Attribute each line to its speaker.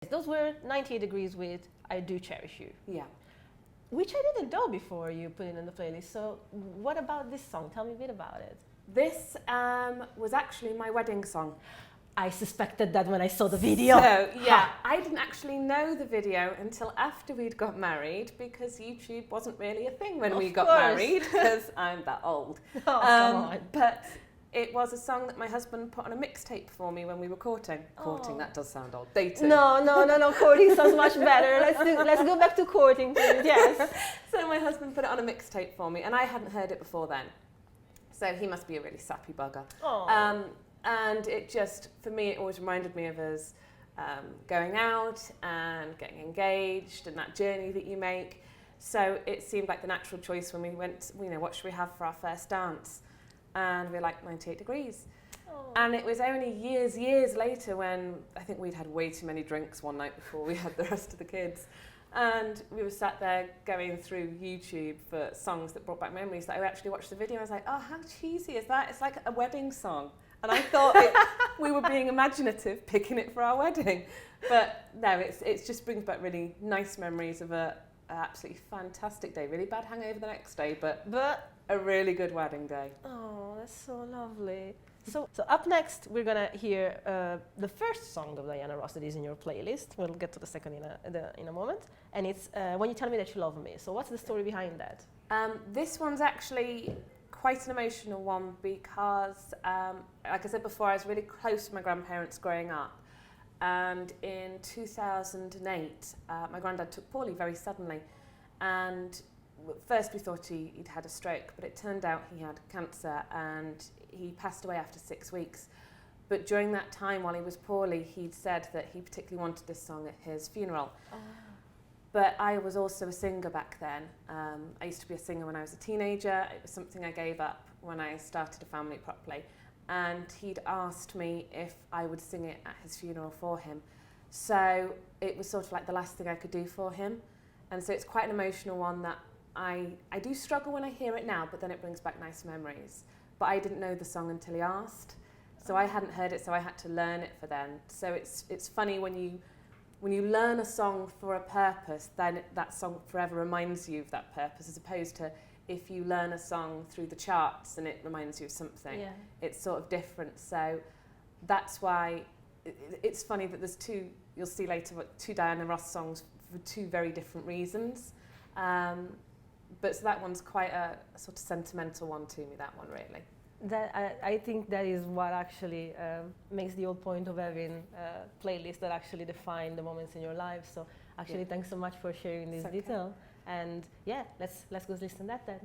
Speaker 1: those were 98 Degrees with I Do Cherish You.
Speaker 2: Yeah.
Speaker 1: Which I didn't know before you put it in the playlist. So what about this song? Tell me a bit about it.
Speaker 2: This was actually my wedding song.
Speaker 1: I suspected that when I saw the video.
Speaker 2: So, yeah, I didn't actually know the video until after we'd got married, because YouTube wasn't really a thing when we got married, because I'm that old.
Speaker 1: Oh, come on.
Speaker 2: But it was a song that my husband put on a mixtape for me when we were courting. Courting, that does sound old. Dating.
Speaker 1: No, courting sounds much better. Let's go back to courting, please. Yes.
Speaker 2: So my husband put it on a mixtape for me, and I hadn't heard it before then. So he must be a really sappy bugger. And it just, for me, it always reminded me of us going out and getting engaged and that journey that you make. So it seemed like the natural choice when we went, what should we have for our first dance? And we were like 98 Degrees. And it was only years later when I think we'd had way too many drinks one night before we had the rest of the kids. And we were sat there going through YouTube for songs that brought back memories that I actually watched the video. I was like, oh, how cheesy is that? It's like a wedding song. And I thought we were being imaginative, picking it for our wedding. But no, it just brings back really nice memories of an absolutely fantastic day. Really bad hangover the next day, but a really good wedding day.
Speaker 1: Oh, that's so lovely. So up next, we're going to hear the first song of Diana Ross that is in your playlist. We'll get to the second in a moment. And it's When You Tell Me That You Love Me. So what's the story behind that?
Speaker 2: This one's actually quite an emotional one because, like I said before, I was really close to my grandparents growing up. And in 2008, my granddad took poorly very suddenly. And first we thought he'd had a stroke, but it turned out he had cancer and he passed away after 6 weeks. But during that time while he was poorly, he'd said that he particularly wanted this song at his funeral. Oh. But I was also a singer back then. I used to be a singer when I was a teenager. It was something I gave up when I started a family properly. And he'd asked me if I would sing it at his funeral for him. So it was sort of like the last thing I could do for him. And so it's quite an emotional one that I do struggle when I hear it now, but then it brings back nice memories. But I didn't know the song until he asked. So I hadn't heard it, so I had to learn it for then. So it's funny when you learn a song for a purpose, then that song forever reminds you of that purpose, as opposed to if you learn a song through the charts and it reminds you of something. Yeah. It's sort of different. So that's why it's funny that there's you'll see later, two Diana Ross songs for two very different reasons. But so that one's quite a sort of sentimental one to me, that one really.
Speaker 1: I think that is what actually makes the whole point of having playlists that actually define the moments in your life. So actually, thanks so much for sharing this detail. And yeah, let's go listen to that then.